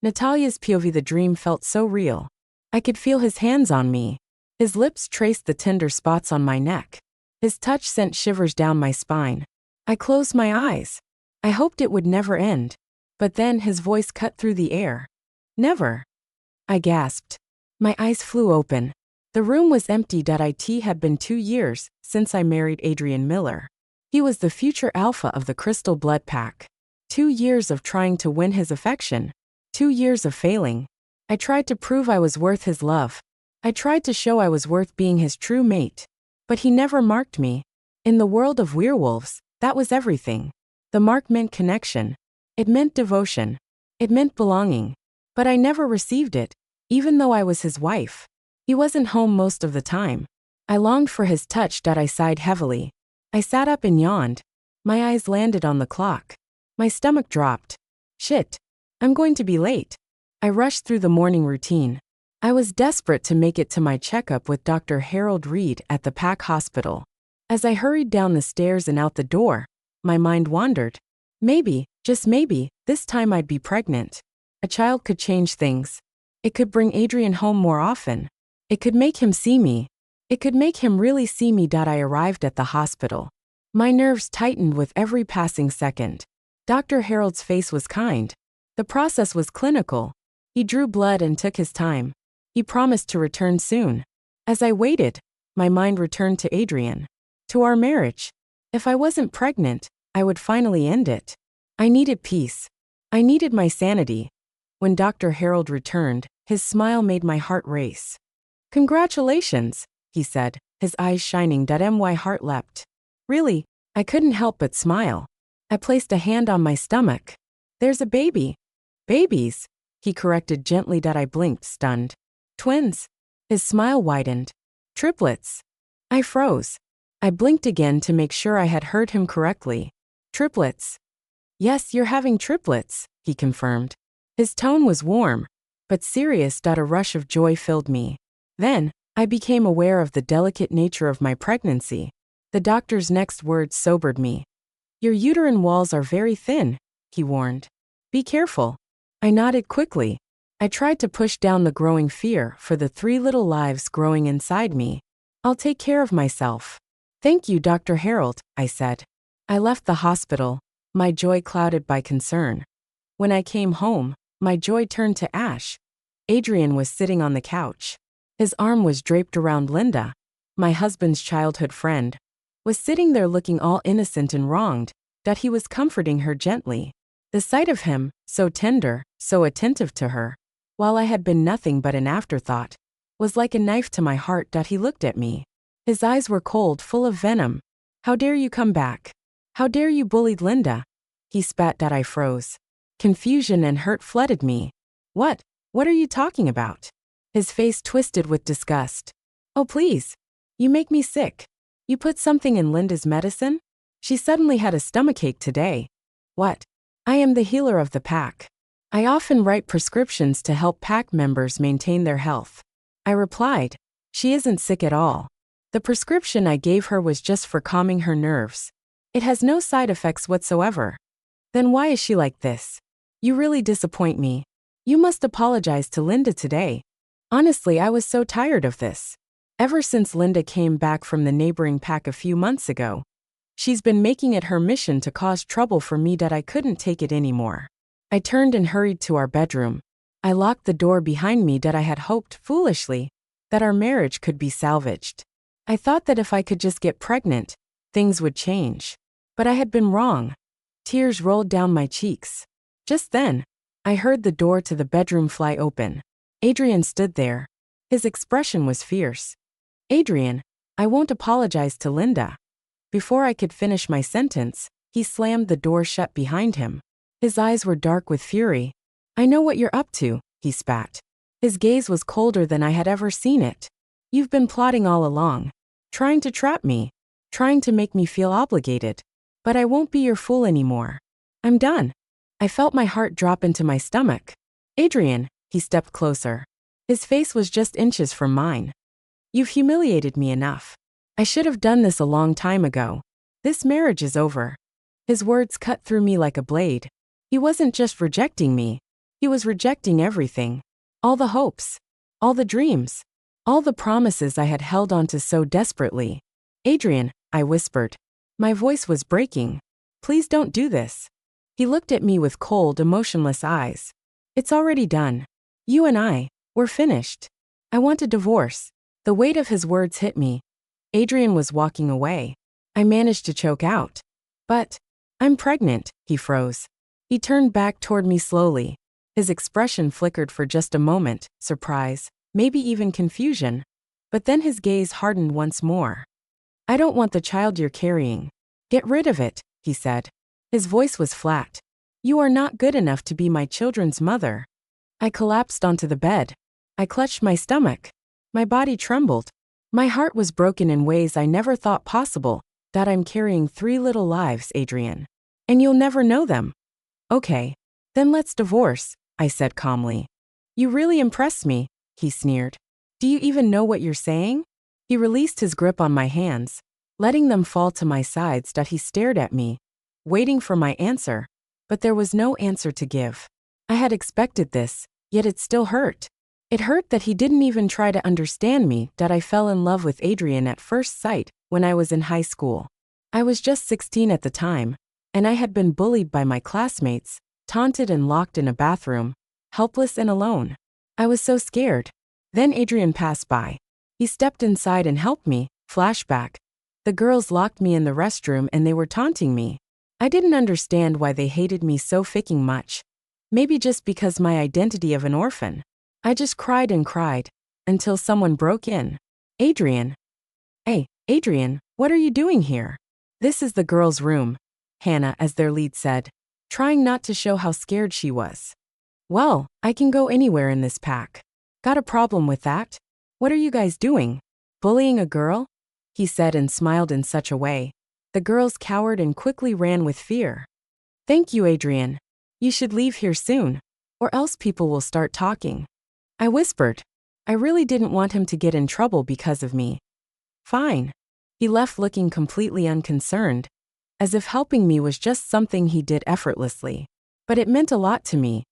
Natalia's POV. The dream felt so real. I could feel his hands on me. His lips traced the tender spots on my neck. His touch sent shivers down my spine. I closed my eyes. I hoped it would never end. But then his voice cut through the air. Never. I gasped. My eyes flew open. The room was empty. It had been 2 years since I married Adrian Miller. He was the future alpha of the Crystal Blood Pack. 2 years of trying to win his affection. 2 years of failing. I tried to prove I was worth his love. I tried to show I was worth being his true mate. But he never marked me. In the world of werewolves, that was everything. The mark meant connection. It meant devotion. It meant belonging. But I never received it, even though I was his wife. He wasn't home most of the time. I longed for his touch. I sighed heavily. I sat up and yawned. My eyes landed on the clock. My stomach dropped. Shit. I'm going to be late. I rushed through the morning routine. I was desperate to make it to my checkup with Dr. Harold Reed at the Pack Hospital. As I hurried down the stairs and out the door, my mind wandered. Maybe, just maybe, this time I'd be pregnant. A child could change things. It could bring Adrian home more often. It could make him see me. It could make him really see me. I arrived at the hospital. My nerves tightened with every passing second. Dr. Harold's face was kind. The process was clinical. He drew blood and took his time. He promised to return soon. As I waited, my mind returned to Adrian. To our marriage. If I wasn't pregnant, I would finally end it. I needed peace. I needed my sanity. When Dr. Harold returned, his smile made my heart race. Congratulations, he said, his eyes shining. My heart leapt. Really, I couldn't help but smile. I placed a hand on my stomach. There's a baby. Babies, he corrected gently. I blinked, stunned. Twins. His smile widened. Triplets. I froze. I blinked again to make sure I had heard him correctly. Triplets. Yes, you're having triplets, he confirmed. His tone was warm, but serious. A rush of joy filled me. Then, I became aware of the delicate nature of my pregnancy. The doctor's next words sobered me. Your uterine walls are very thin, he warned. Be careful. I nodded quickly. I tried to push down the growing fear for the 3 little lives growing inside me. I'll take care of myself. Thank you, Dr. Harold, I said. I left the hospital, my joy clouded by concern. When I came home, my joy turned to ash. Adrian was sitting on the couch. His arm was draped around Linda, my husband's childhood friend, was sitting there looking all innocent and wronged. He was comforting her gently. The sight of him, so tender, so attentive to her, while I had been nothing but an afterthought, was like a knife to my heart. He looked at me. His eyes were cold, full of venom. How dare you come back? How dare you bullied Linda? He spat. I froze. Confusion and hurt flooded me. What are you talking about? His face twisted with disgust. Oh please. You make me sick. You put something in Linda's medicine? She suddenly had a stomachache today. What? I am the healer of the pack. I often write prescriptions to help pack members maintain their health. I replied. She isn't sick at all. The prescription I gave her was just for calming her nerves. It has no side effects whatsoever. Then why is she like this? You really disappoint me. You must apologize to Linda today. Honestly, I was so tired of this. Ever since Linda came back from the neighboring pack a few months ago, she's been making it her mission to cause trouble for me. I couldn't take it anymore. I turned and hurried to our bedroom. I locked the door behind me. I had hoped, foolishly, that our marriage could be salvaged. I thought that if I could just get pregnant, things would change. But I had been wrong. Tears rolled down my cheeks. Just then, I heard the door to the bedroom fly open. Adrian stood there. His expression was fierce. Adrian, I won't apologize to Linda. Before I could finish my sentence, he slammed the door shut behind him. His eyes were dark with fury. I know what you're up to, he spat. His gaze was colder than I had ever seen it. You've been plotting all along. Trying to trap me. Trying to make me feel obligated. But I won't be your fool anymore. I'm done. I felt my heart drop into my stomach. Adrian, he stepped closer. His face was just inches from mine. You've humiliated me enough. I should have done this a long time ago. This marriage is over. His words cut through me like a blade. He wasn't just rejecting me. He was rejecting everything. All the hopes. All the dreams. All the promises I had held on to so desperately. Adrian, I whispered. My voice was breaking. Please don't do this. He looked at me with cold, emotionless eyes. It's already done. You and we're finished. I want a divorce. The weight of his words hit me. Adrian was walking away. I managed to choke out. But I'm pregnant, he froze. He turned back toward me slowly. His expression flickered for just a moment, surprise, maybe even confusion. But then his gaze hardened once more. I don't want the child you're carrying. Get rid of it, he said. His voice was flat. You are not good enough to be my children's mother. I collapsed onto the bed. I clutched my stomach. My body trembled. My heart was broken in ways I never thought possible. That I'm carrying 3 little lives, Adrian. And you'll never know them. Okay. Then let's divorce, I said calmly. You really impress me, he sneered. Do you even know what you're saying? He released his grip on my hands, letting them fall to my sides. He stared at me, waiting for my answer. But there was no answer to give. I had expected this, yet it still hurt. It hurt that he didn't even try to understand me. That I fell in love with Adrian at first sight when I was in high school. I was just 16 at the time, and I had been bullied by my classmates, taunted and locked in a bathroom, helpless and alone. I was so scared. Then Adrian passed by. He stepped inside and helped me. Flashback. The girls locked me in the restroom and they were taunting me. I didn't understand why they hated me so fucking much. Maybe just because my identity of an orphan. I just cried and cried, until someone broke in. Adrian. Hey, Adrian, what are you doing here? This is the girls' room, Hannah, as their lead said, trying not to show how scared she was. Well, I can go anywhere in this pack. Got a problem with that? What are you guys doing? Bullying a girl? He said and smiled in such a way. The girls cowered and quickly ran with fear. Thank you, Adrian. You should leave here soon, or else people will start talking. I whispered. I really didn't want him to get in trouble because of me. Fine. He left looking completely unconcerned, as if helping me was just something he did effortlessly. But it meant a lot to me.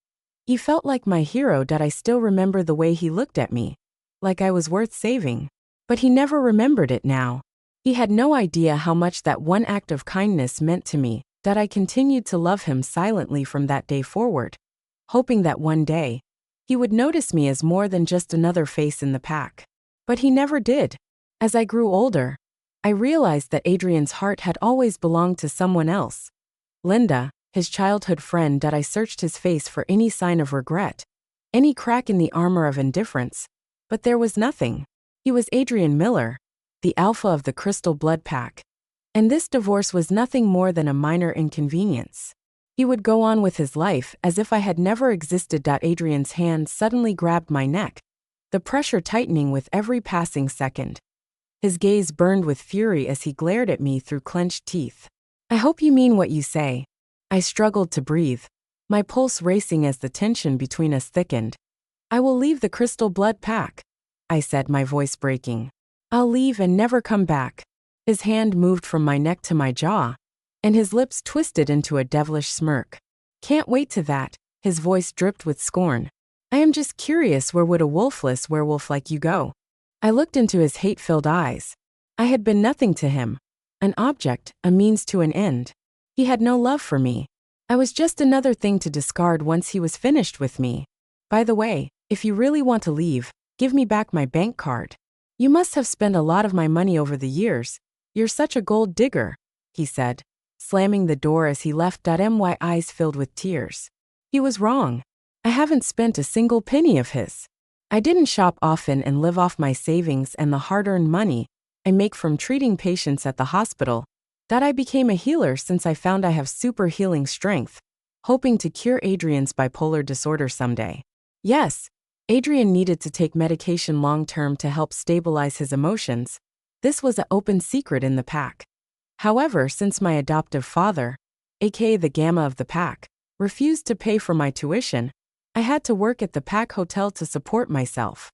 He felt like my hero. I still remember the way he looked at me, like I was worth saving. But he never remembered it now. He had no idea how much that one act of kindness meant to me. That I continued to love him silently from that day forward, hoping that one day, he would notice me as more than just another face in the pack. But he never did. As I grew older, I realized that Adrian's heart had always belonged to someone else. Linda, his childhood friend. I searched his face for any sign of regret, any crack in the armor of indifference. But there was nothing. He was Adrian Miller, the alpha of the Crystal Blood Pack. And this divorce was nothing more than a minor inconvenience. He would go on with his life as if I had never existed. Adrian's hand suddenly grabbed my neck, the pressure tightening with every passing second. His gaze burned with fury as he glared at me through clenched teeth. I hope you mean what you say. I struggled to breathe, my pulse racing as the tension between us thickened. I will leave the Crystal Blood Pack, I said, my voice breaking. I'll leave and never come back. His hand moved from my neck to my jaw, and his lips twisted into a devilish smirk. Can't wait to that, his voice dripped with scorn. I am just curious, where would a wolfless werewolf like you go? I looked into his hate-filled eyes. I had been nothing to him. An object, a means to an end. He had no love for me. I was just another thing to discard once he was finished with me. By the way, if you really want to leave, give me back my bank card. You must have spent a lot of my money over the years. You're such a gold digger, he said, slamming the door as he left. My eyes filled with tears. He was wrong. I haven't spent a single penny of his. I didn't shop often and live off my savings and the hard-earned money I make from treating patients at the hospital. I became a healer since I found I have super healing strength, hoping to cure Adrian's bipolar disorder someday. Yes, Adrian needed to take medication long-term to help stabilize his emotions. This was an open secret in the pack. However, since my adoptive father, aka the Gamma of the pack, refused to pay for my tuition, I had to work at the pack hotel to support myself.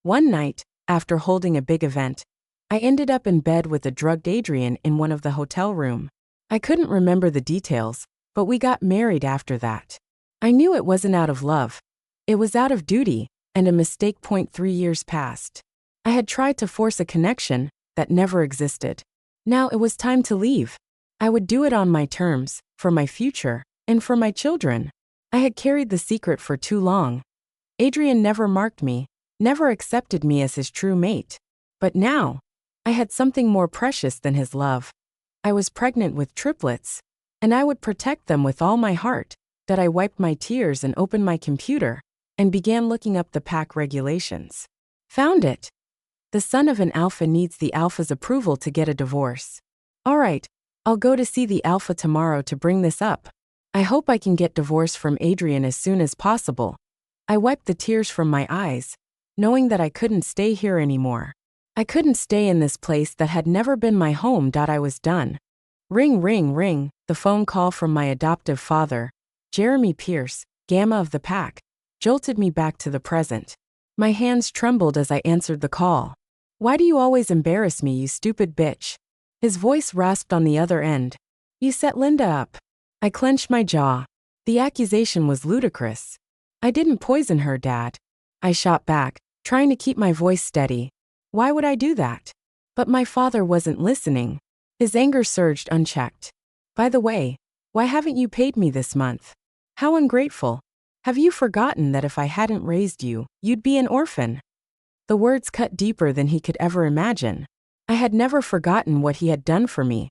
One night, after holding a big event, I ended up in bed with a drugged Adrian in one of the hotel room. I couldn't remember the details, but we got married after that. I knew it wasn't out of love. It was out of duty, and a mistake. 3 years passed. I had tried to force a connection that never existed. Now it was time to leave. I would do it on my terms, for my future, and for my children. I had carried the secret for too long. Adrian never marked me, never accepted me as his true mate. But now, I had something more precious than his love. I was pregnant with triplets, and I would protect them with all my heart. That I wiped my tears and opened my computer, and began looking up the pack regulations. Found it. The son of an alpha needs the alpha's approval to get a divorce. All right, I'll go to see the alpha tomorrow to bring this up. I hope I can get divorce from Adrian as soon as possible. I wiped the tears from my eyes, knowing that I couldn't stay here anymore. I couldn't stay in this place that had never been my home. I was done. Ring, ring, ring, the phone call from my adoptive father, Jeremy Pierce, Gamma of the Pack, jolted me back to the present. My hands trembled as I answered the call. Why do you always embarrass me, you stupid bitch? His voice rasped on the other end. You set Linda up. I clenched my jaw. The accusation was ludicrous. I didn't poison her, Dad. I shot back, trying to keep my voice steady. Why would I do that? But my father wasn't listening. His anger surged unchecked. By the way, why haven't you paid me this month? How ungrateful. Have you forgotten that if I hadn't raised you, you'd be an orphan? The words cut deeper than he could ever imagine. I had never forgotten what he had done for me,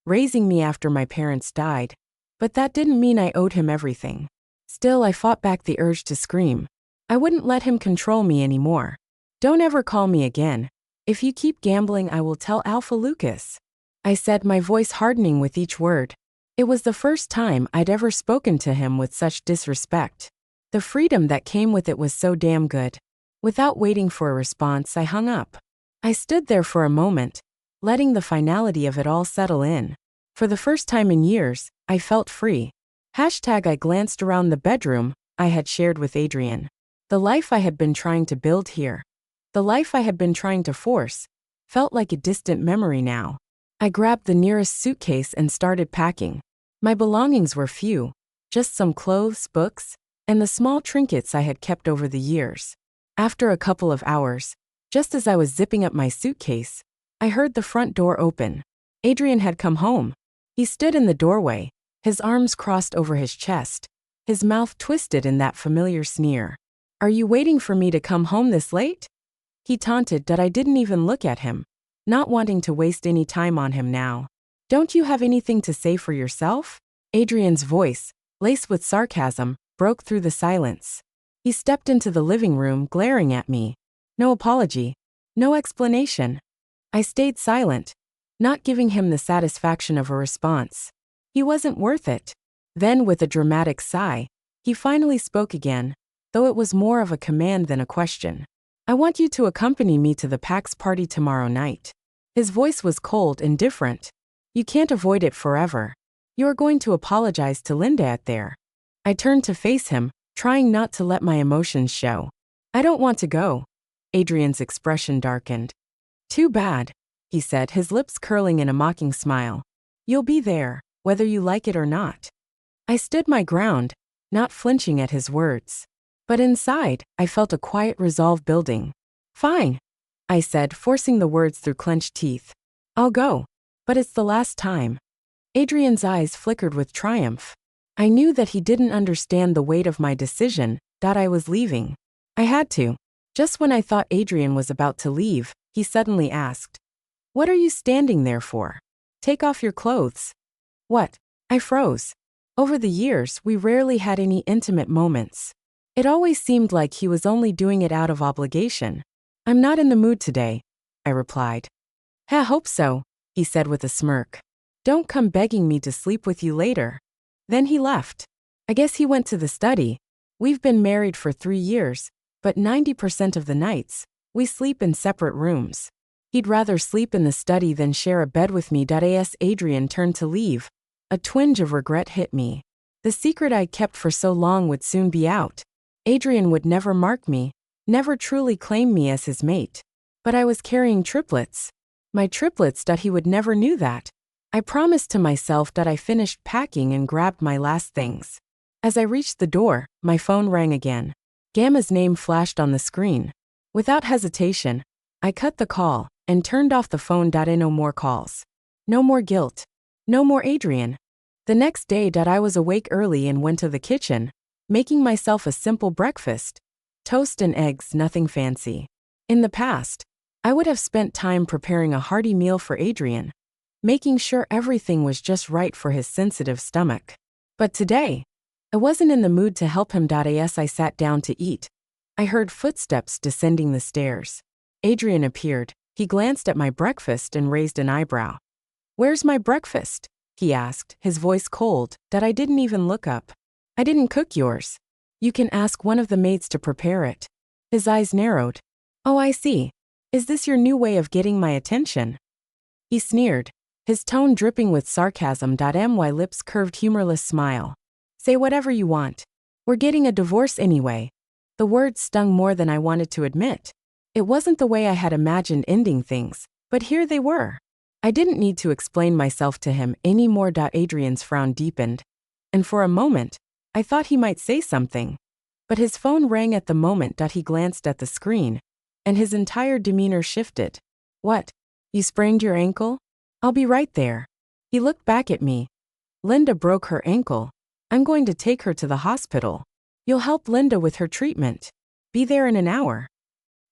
raising me after my parents died. But that didn't mean I owed him everything. Still, I fought back the urge to scream. I wouldn't let him control me anymore. Don't ever call me again. If you keep gambling, I will tell Alpha Lucas. I said, my voice hardening with each word. It was the first time I'd ever spoken to him with such disrespect. The freedom that came with it was so damn good. Without waiting for a response, I hung up. I stood there for a moment, letting the finality of it all settle in. For the first time in years, I felt free. I glanced around the bedroom I had shared with Adrian. The life I had been trying to build here, the life I had been trying to force, felt like a distant memory now. I grabbed the nearest suitcase and started packing. My belongings were few, just some clothes, books, and the small trinkets I had kept over the years. After a couple of hours, just as I was zipping up my suitcase, I heard the front door open. Adrian had come home. He stood in the doorway, his arms crossed over his chest, his mouth twisted in that familiar sneer. Are you waiting for me to come home this late? He taunted that I didn't even look at him, not wanting to waste any time on him now. Don't you have anything to say for yourself? Adrian's voice, laced with sarcasm, broke through the silence. He stepped into the living room, glaring at me. No apology, no explanation. I stayed silent, not giving him the satisfaction of a response. He wasn't worth it. Then, with a dramatic sigh, he finally spoke again, though it was more of a command than a question. I want you to accompany me to the PAX party tomorrow night. His voice was cold and different. You can't avoid it forever. You are going to apologize to Linda out there. I turned to face him, trying not to let my emotions show. I don't want to go. Adrian's expression darkened. Too bad, he said, his lips curling in a mocking smile. You'll be there, whether you like it or not. I stood my ground, not flinching at his words. But inside, I felt a quiet resolve building. Fine, I said, forcing the words through clenched teeth. I'll go. But it's the last time. Adrian's eyes flickered with triumph. I knew that he didn't understand the weight of my decision, that I was leaving. I had to. Just when I thought Adrian was about to leave, he suddenly asked, What are you standing there for? Take off your clothes. What? I froze. Over the years, we rarely had any intimate moments. It always seemed like he was only doing it out of obligation. I'm not in the mood today, I replied. I hope so, he said with a smirk. Don't come begging me to sleep with you later. Then he left. I guess he went to the study. We've been married for 3 years, but 90% of the nights, we sleep in separate rooms. He'd rather sleep in the study than share a bed with me. As Adrian turned to leave, a twinge of regret hit me. The secret I'd kept for so long would soon be out. Adrian would never mark me, never truly claim me as his mate. But I was carrying triplets. My triplets. He would never knew that. I promised to myself that I finished packing and grabbed my last things. As I reached the door, my phone rang again. Gamma's name flashed on the screen. Without hesitation, I cut the call and turned off the phone. No more calls. No more guilt. No more Adrian. The next day I was awake early and went to the kitchen, making myself a simple breakfast. Toast and eggs, nothing fancy. In the past, I would have spent time preparing a hearty meal for Adrian, making sure everything was just right for his sensitive stomach. But today, I wasn't in the mood to help him. As I sat down to eat, I heard footsteps descending the stairs. Adrian appeared. He glanced at my breakfast and raised an eyebrow. "Where's my breakfast?" he asked, his voice cold. I didn't even look up. "I didn't cook yours. You can ask one of the maids to prepare it." His eyes narrowed. "Oh, I see. Is this your new way of getting my attention?" He sneered, his tone dripping with sarcasm. My lips curved humorless smile. "Say whatever you want. We're getting a divorce anyway." The words stung more than I wanted to admit. It wasn't the way I had imagined ending things, but here they were. I didn't need to explain myself to him anymore. Adrian's frown deepened, and for a moment, I thought he might say something. But his phone rang at the moment. He glanced at the screen, and his entire demeanor shifted. "What? You sprained your ankle? I'll be right there." He looked back at me. "Linda broke her ankle. I'm going to take her to the hospital. You'll help Linda with her treatment. Be there in an hour."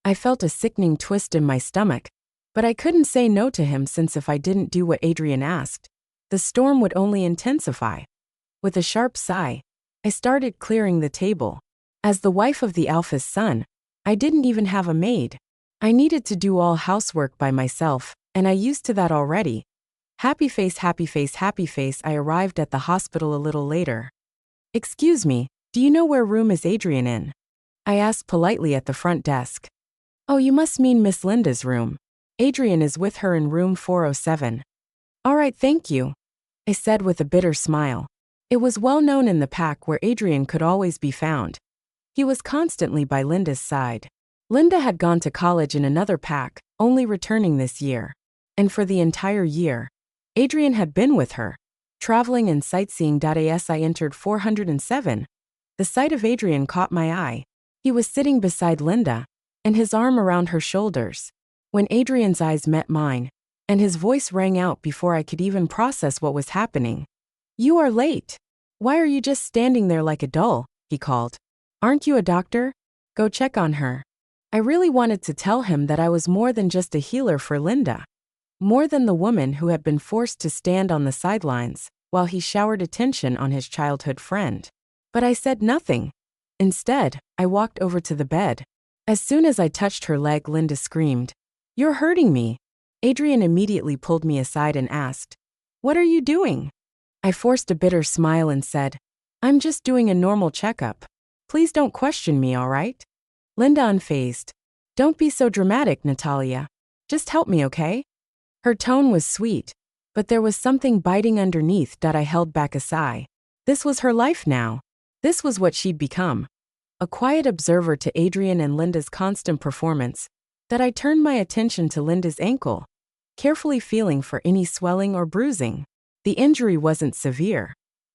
I felt a sickening twist in my stomach, but I couldn't say no to him since if I didn't do what Adrian asked, the storm would only intensify. With a sharp sigh, I started clearing the table. As the wife of the alpha's son, I didn't even have a maid. I needed to do all housework by myself, and I used to that already. Happy face, happy face, happy face. I arrived at the hospital a little later. "Excuse me, do you know where room is Adrian in?" I asked politely at the front desk. "Oh, you must mean Miss Linda's room. Adrian is with her in room 407. "All right, thank you," I said with a bitter smile. It was well known in the pack where Adrian could always be found. He was constantly by Linda's side. Linda had gone to college in another pack, only returning this year. And for the entire year, Adrian had been with her, traveling and sightseeing. As I entered 407, the sight of Adrian caught my eye. He was sitting beside Linda, and his arm around her shoulders. When Adrian's eyes met mine, and his voice rang out before I could even process what was happening. "You are late. Why are you just standing there like a doll?" he called. "Aren't you a doctor? Go check on her." I really wanted to tell him that I was more than just a healer for Linda. More than the woman who had been forced to stand on the sidelines while he showered attention on his childhood friend. But I said nothing. Instead, I walked over to the bed. As soon as I touched her leg, Linda screamed, "You're hurting me." Adrian immediately pulled me aside and asked, "What are you doing?" I forced a bitter smile and said, "I'm just doing a normal checkup. Please don't question me, all right?" Linda unfazed. "Don't be so dramatic, Natalia. Just help me, okay?" Her tone was sweet, but there was something biting underneath. I held back a sigh. This was her life now. This was what she'd become. A quiet observer to Adrian and Linda's constant performance. I turned my attention to Linda's ankle, carefully feeling for any swelling or bruising. The injury wasn't severe,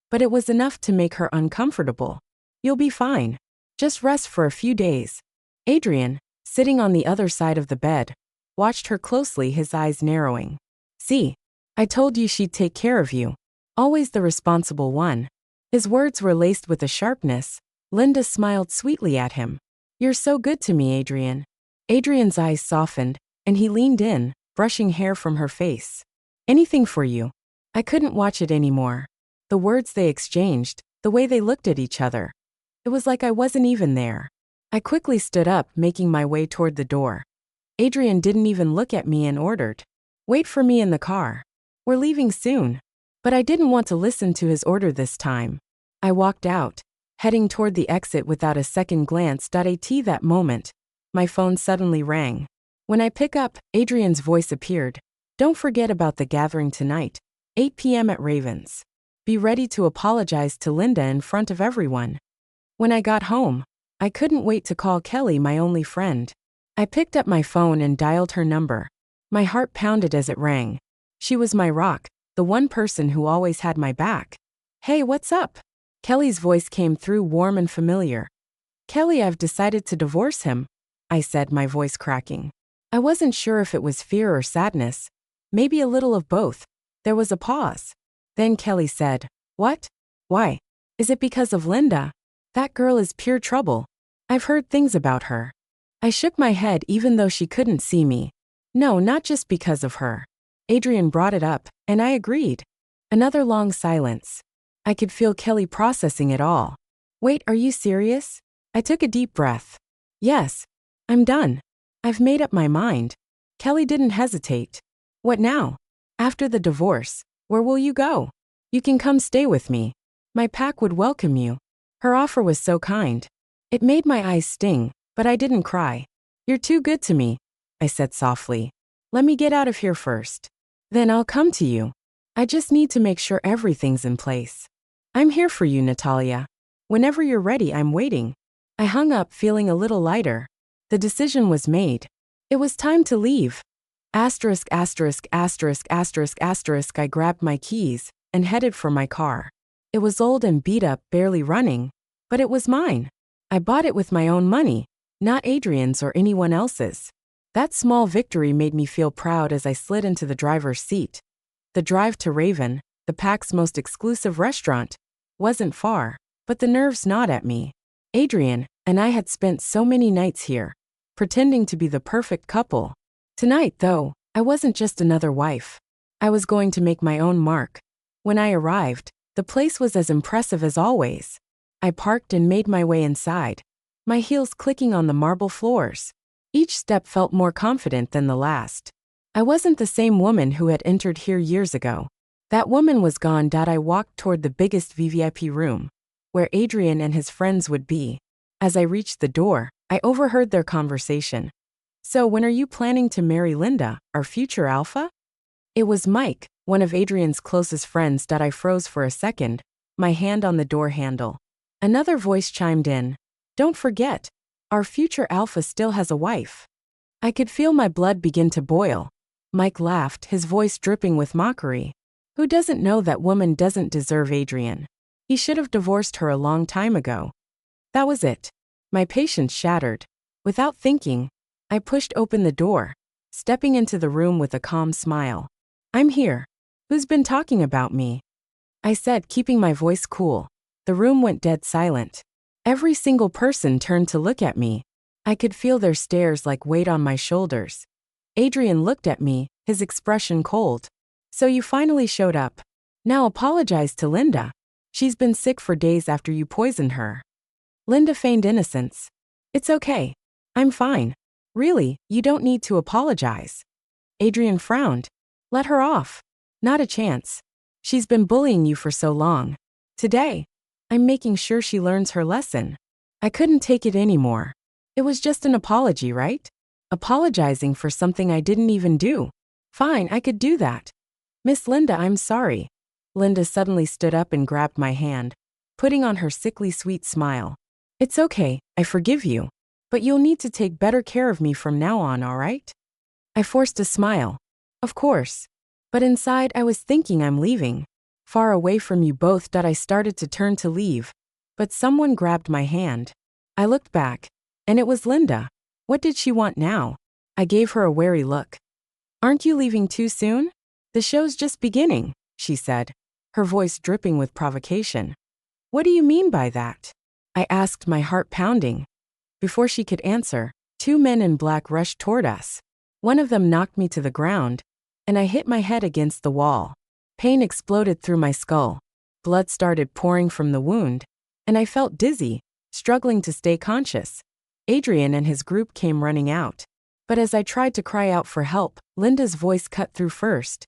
but it was enough to make her uncomfortable. "You'll be fine. Just rest for a few days." Adrian, sitting on the other side of the bed, watched her closely, his eyes narrowing. "See, I told you she'd take care of you. Always the responsible one." His words were laced with a sharpness. Linda smiled sweetly at him. "You're so good to me, Adrian." Adrian's eyes softened, and he leaned in, brushing hair from her face. "Anything for you." I couldn't watch it anymore. The words they exchanged, the way they looked at each other. It was like I wasn't even there. I quickly stood up, making my way toward the door. Adrian didn't even look at me and ordered, "Wait for me in the car. We're leaving soon." But I didn't want to listen to his order this time. I walked out, heading toward the exit without a second glance. At that moment, my phone suddenly rang. When I pick up, Adrian's voice appeared. "Don't forget about the gathering tonight, 8 p.m. at Ravens. Be ready to apologize to Linda in front of everyone." When I got home, I couldn't wait to call Kelly, my only friend. I picked up my phone and dialed her number. My heart pounded as it rang. She was my rock, the one person who always had my back. "Hey, what's up?" Kelly's voice came through warm and familiar. Kelly, I've decided to divorce him, I said, my voice cracking. I wasn't sure if it was fear or sadness. Maybe a little of both. There was a pause. Then Kelly said, What? Why? Is it because of Linda? That girl is pure trouble. I've heard things about her. I shook my head even though she couldn't see me. No, not just because of her. Adrian brought it up, and I agreed. Another long silence. I could feel Kelly processing it all. Wait, are you serious? I took a deep breath. Yes. I'm done. I've made up my mind. Kelly didn't hesitate. What now? After the divorce, where will you go? You can come stay with me. My pack would welcome you. Her offer was so kind. It made my eyes sting, but I didn't cry. You're too good to me, I said softly. Let me get out of here first. Then I'll come to you. I just need to make sure everything's in place. I'm here for you, Natalia. Whenever you're ready, I'm waiting. I hung up feeling a little lighter. The decision was made. It was time to leave. I grabbed my keys and headed for my car. It was old and beat up, barely running, but it was mine. I bought it with my own money, not Adrian's or anyone else's. That small victory made me feel proud as I slid into the driver's seat. The drive to Raven, the pack's most exclusive restaurant, wasn't far, but the nerves gnawed at me. Adrian and I had spent so many nights here, pretending to be the perfect couple. Tonight, though, I wasn't just another wife. I was going to make my own mark. When I arrived, the place was as impressive as always. I parked and made my way inside, my heels clicking on the marble floors. Each step felt more confident than the last. I wasn't the same woman who had entered here years ago. That woman was gone. I walked toward the biggest VVIP room, where Adrian and his friends would be. As I reached the door, I overheard their conversation. So when are you planning to marry Linda, our future alpha? It was Mike, one of Adrian's closest friends. I froze for a second, my hand on the door handle. Another voice chimed in. Don't forget, our future alpha still has a wife. I could feel my blood begin to boil. Mike laughed, his voice dripping with mockery. Who doesn't know that woman doesn't deserve Adrian? He should have divorced her a long time ago. That was it. My patience shattered. Without thinking, I pushed open the door, stepping into the room with a calm smile. I'm here. Who's been talking about me? I said, keeping my voice cool. The room went dead silent. Every single person turned to look at me. I could feel their stares like weight on my shoulders. Adrian looked at me, his expression cold. So you finally showed up. Now apologize to Linda. She's been sick for days after you poisoned her. Linda feigned innocence. It's okay. I'm fine. Really, you don't need to apologize. Adrian frowned. Let her off. Not a chance. She's been bullying you for so long. Today, I'm making sure she learns her lesson. I couldn't take it anymore. It was just an apology, right? Apologizing for something I didn't even do. Fine, I could do that. Miss Linda, I'm sorry. Linda suddenly stood up and grabbed my hand, putting on her sickly sweet smile. It's okay, I forgive you. But you'll need to take better care of me from now on, all right? I forced a smile. Of course. But inside I was thinking I'm leaving. Far away from you both. I started to turn to leave. But someone grabbed my hand. I looked back, and it was Linda. What did she want now? I gave her a wary look. Aren't you leaving too soon? The show's just beginning, she said, her voice dripping with provocation. What do you mean by that? I asked, my heart pounding. Before she could answer, two men in black rushed toward us. One of them knocked me to the ground, and I hit my head against the wall. Pain exploded through my skull. Blood started pouring from the wound, and I felt dizzy, struggling to stay conscious. Adrian and his group came running out. But as I tried to cry out for help, Linda's voice cut through first.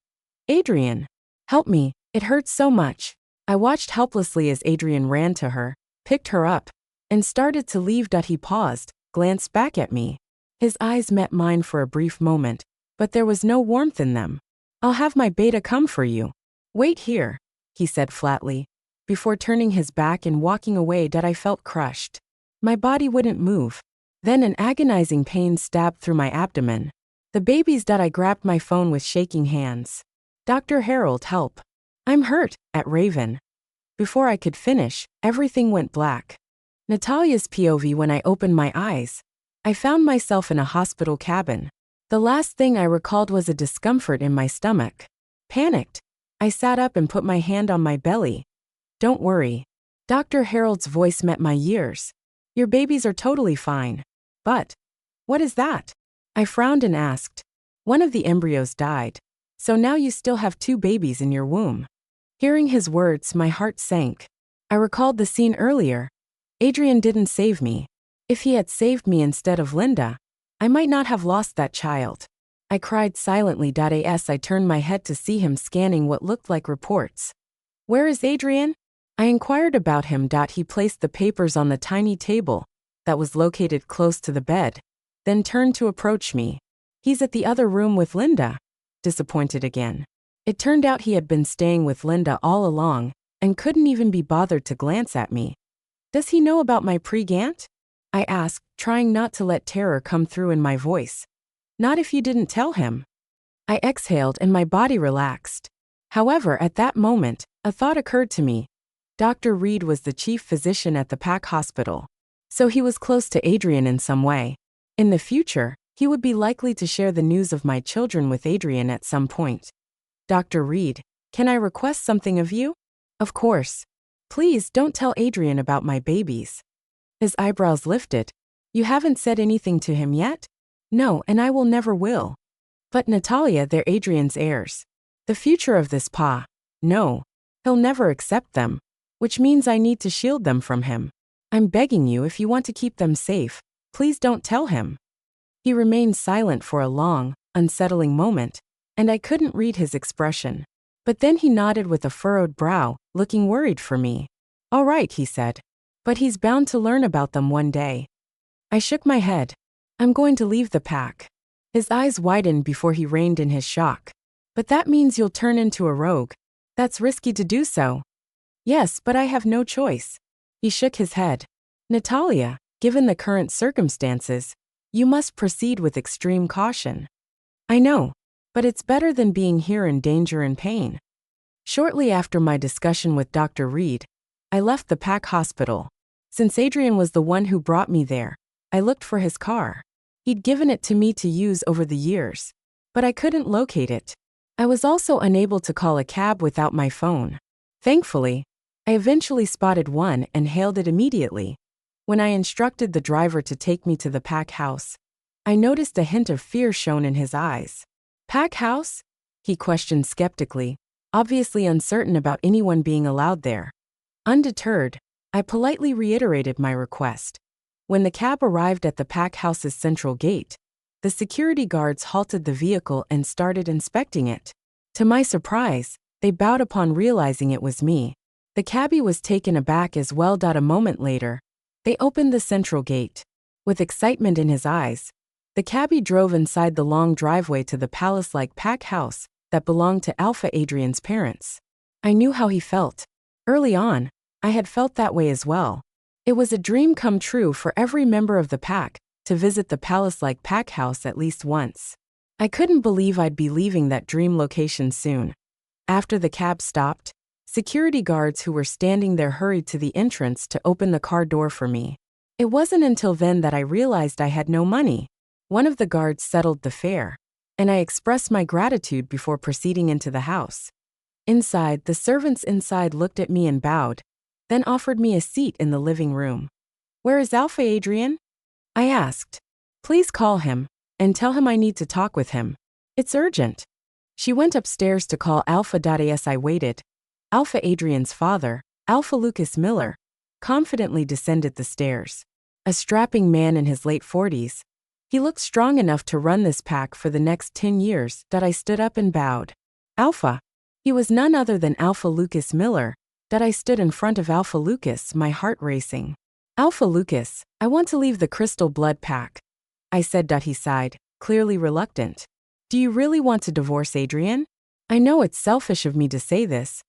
Adrian, help me, it hurts so much. I watched helplessly as Adrian ran to her, picked her up, and started to leave. He paused, glanced back at me. His eyes met mine for a brief moment, but there was no warmth in them. I'll have my beta come for you. Wait here, he said flatly, before turning his back and walking away. I felt crushed. My body wouldn't move. Then an agonizing pain stabbed through my abdomen. The babies. I grabbed my phone with shaking hands. Dr. Harold, help. I'm hurt, at Raven. Before I could finish, everything went black. Natalia's POV when I opened my eyes. I found myself in a hospital cabin. The last thing I recalled was a discomfort in my stomach. Panicked, I sat up and put my hand on my belly. Don't worry. Dr. Harold's voice met my ears. Your babies are totally fine. But, what is that? I frowned and asked. One of the embryos died. So now you still have 2 babies in your womb. Hearing his words, my heart sank. I recalled the scene earlier. Adrian didn't save me. If he had saved me instead of Linda, I might not have lost that child. I cried silently. As I turned my head to see him scanning what looked like reports. Where is Adrian? I inquired about him. He placed the papers on the tiny table that was located close to the bed, then turned to approach me. He's at the other room with Linda. Disappointed again. It turned out he had been staying with Linda all along and couldn't even be bothered to glance at me. Does he know about my pregant? I asked, trying not to let terror come through in my voice. Not if you didn't tell him. I exhaled and my body relaxed. However, at that moment, a thought occurred to me. Dr. Reed was the chief physician at the PAC hospital. So he was close to Adrian in some way. In the future, he would be likely to share the news of my children with Adrian at some point. Dr. Reed, can I request something of you? Of course. Please don't tell Adrian about my babies. His eyebrows lifted. You haven't said anything to him yet? No, and I will never will. But Natalia, they're Adrian's heirs. The future of this pa. No. He'll never accept them. Which means I need to shield them from him. I'm begging you, if you want to keep them safe, please don't tell him. He remained silent for a long, unsettling moment, and I couldn't read his expression. But then he nodded with a furrowed brow, looking worried for me. All right, he said. But he's bound to learn about them one day. I shook my head. I'm going to leave the PAC. His eyes widened before he reined in his shock. But that means you'll turn into a rogue. That's risky to do so. Yes, but I have no choice. He shook his head. Natalia, given the current circumstances, you must proceed with extreme caution. I know, but it's better than being here in danger and pain. Shortly after my discussion with Dr. Reed, I left the PAC hospital. Since Adrian was the one who brought me there, I looked for his car. He'd given it to me to use over the years, but I couldn't locate it. I was also unable to call a cab without my phone. Thankfully, I eventually spotted one and hailed it immediately. When I instructed the driver to take me to the PAC house, I noticed a hint of fear shown in his eyes. PAC house? He questioned skeptically, obviously uncertain about anyone being allowed there. Undeterred, I politely reiterated my request. When the cab arrived at the PAC house's central gate, the security guards halted the vehicle and started inspecting it. To my surprise, they bowed upon realizing it was me. The cabbie was taken aback as well. A moment later, they opened the central gate. With excitement in his eyes, the cabbie drove inside the long driveway to the palace-like PAC house that belonged to Alpha Adrian's parents. I knew how he felt. Early on, I had felt that way as well. It was a dream come true for every member of the PAC to visit the palace-like PAC house at least once. I couldn't believe I'd be leaving that dream location soon. After the cab stopped, security guards who were standing there hurried to the entrance to open the car door for me. It wasn't until then that I realized I had no money. One of the guards settled the fare, and I expressed my gratitude before proceeding into the house. Inside, the servants inside looked at me and bowed, then offered me a seat in the living room. Where is Alpha Adrian? I asked. Please call him, and tell him I need to talk with him. It's urgent. She went upstairs to call Alpha. As I waited, Alpha Adrian's father, Alpha Lucas Miller, confidently descended the stairs. A strapping man in his late 40s, he looked strong enough to run this PAC for the next 10 years. I stood up and bowed. Alpha. He was none other than Alpha Lucas Miller. I stood in front of Alpha Lucas, my heart racing. Alpha Lucas, I want to leave the Crystal Blood PAC. I said. He sighed, clearly reluctant. Do you really want to divorce Adrian? I know it's selfish of me to say this,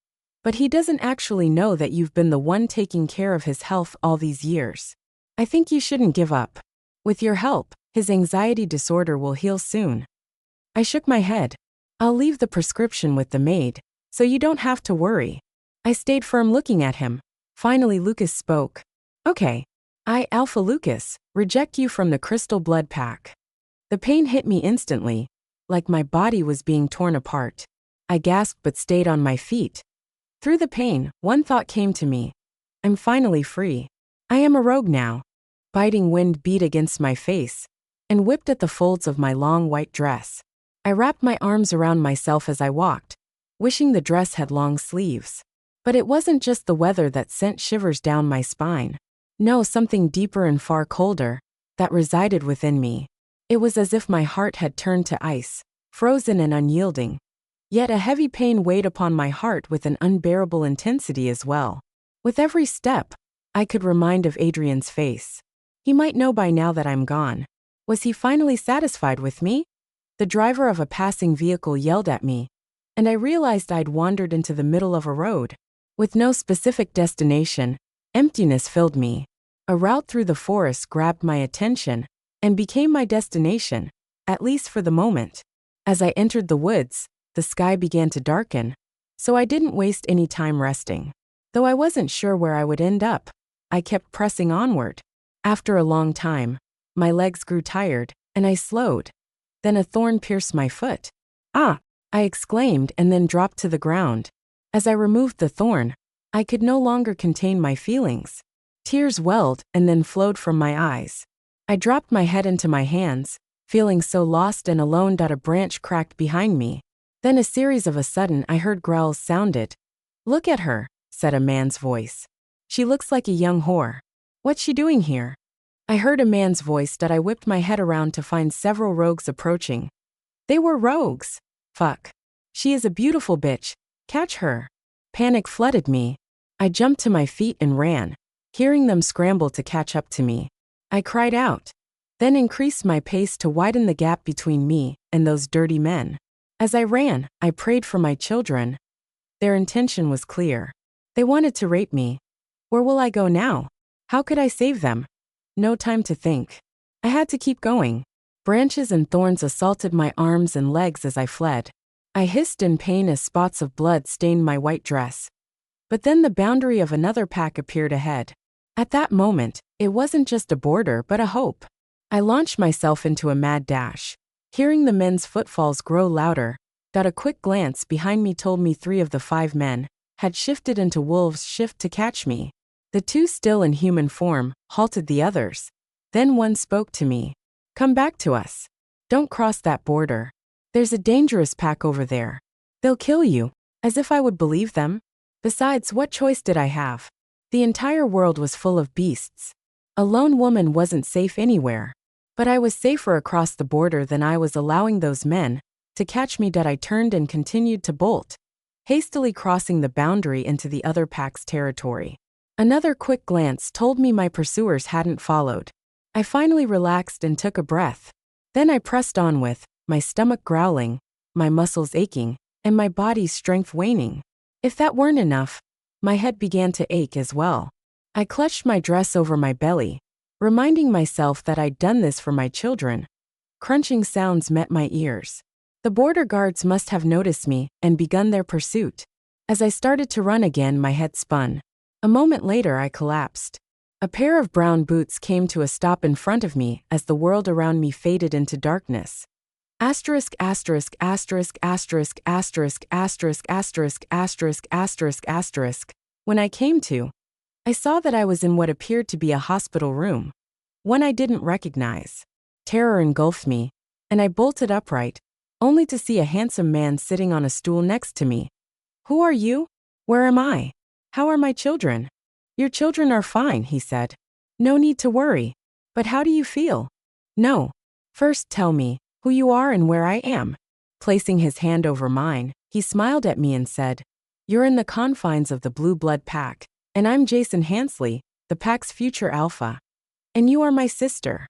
but he doesn't actually know that you've been the one taking care of his health all these years. I think you shouldn't give up. With your help, his anxiety disorder will heal soon. I shook my head. I'll leave the prescription with the maid, so you don't have to worry. I stayed firm looking at him. Finally Lucas spoke. Okay. I, Alpha Lucas, reject you from the Crystal Blood Pack. The pain hit me instantly, like my body was being torn apart. I gasped but stayed on my feet. Through the pain, one thought came to me. I'm finally free. I am a rogue now. Biting wind beat against my face and whipped at the folds of my long white dress. I wrapped my arms around myself as I walked, wishing the dress had long sleeves. But it wasn't just the weather that sent shivers down my spine. No, something deeper and far colder that resided within me. It was as if my heart had turned to ice, frozen and unyielding. Yet a heavy pain weighed upon my heart with an unbearable intensity as well. With every step, I could remind of Adrian's face. He might know by now that I'm gone. Was he finally satisfied with me? The driver of a passing vehicle yelled at me, and I realized I'd wandered into the middle of a road. With no specific destination, emptiness filled me. A route through the forest grabbed my attention and became my destination, at least for the moment. As I entered the woods, the sky began to darken, so I didn't waste any time resting. Though I wasn't sure where I would end up, I kept pressing onward. After a long time, my legs grew tired, and I slowed. Then a thorn pierced my foot. Ah! I exclaimed and then dropped to the ground. As I removed the thorn, I could no longer contain my feelings. Tears welled and then flowed from my eyes. I dropped my head into my hands, feeling so lost and alone that a branch cracked behind me. Then a series of a sudden I heard growls sounded. Look at her, said a man's voice. She looks like a young whore. What's she doing here? I heard a man's voice that I whipped my head around to find several rogues approaching. They were rogues. Fuck. She is a beautiful bitch. Catch her. Panic flooded me. I jumped to my feet and ran, hearing them scramble to catch up to me. I cried out, then increased my pace to widen the gap between me and those dirty men. As I ran, I prayed for my children. Their intention was clear. They wanted to rape me. Where will I go now? How could I save them? No time to think. I had to keep going. Branches and thorns assaulted my arms and legs as I fled. I hissed in pain as spots of blood stained my white dress. But then the boundary of another pack appeared ahead. At that moment, it wasn't just a border but a hope. I launched myself into a mad dash. Hearing the men's footfalls grow louder, that a quick glance behind me told me 3 of the 5 men had shifted into wolves' shift to catch me. The 2 still in human form halted the others. Then one spoke to me. Come back to us. Don't cross that border. There's a dangerous pack over there. They'll kill you. As if I would believe them. Besides, what choice did I have? The entire world was full of beasts. A lone woman wasn't safe anywhere. But I was safer across the border than I was allowing those men to catch me. That I turned and continued to bolt, hastily crossing the boundary into the other pack's territory. Another quick glance told me my pursuers hadn't followed. I finally relaxed and took a breath. Then I pressed on with my stomach growling, my muscles aching, and my body's strength waning. If that weren't enough, my head began to ache as well. I clutched my dress over my belly, reminding myself that I'd done this for my children. Crunching sounds met my ears. The border guards must have noticed me and begun their pursuit. As I started to run again, my head spun. A moment later, I collapsed. A pair of brown boots came to a stop in front of me as the world around me faded into darkness. Asterisk, asterisk, asterisk, asterisk, asterisk, asterisk, asterisk, asterisk, asterisk, asterisk. When I came to, I saw that I was in what appeared to be a hospital room. One I didn't recognize. Terror engulfed me, and I bolted upright, only to see a handsome man sitting on a stool next to me. Who are you? Where am I? How are my children? Your children are fine, he said. No need to worry. But how do you feel? No. First tell me who you are and where I am. Placing his hand over mine, he smiled at me and said, You're in the confines of the Blue Blood Pack, and I'm Jason Hansley, the pack's future alpha. And you are my sister.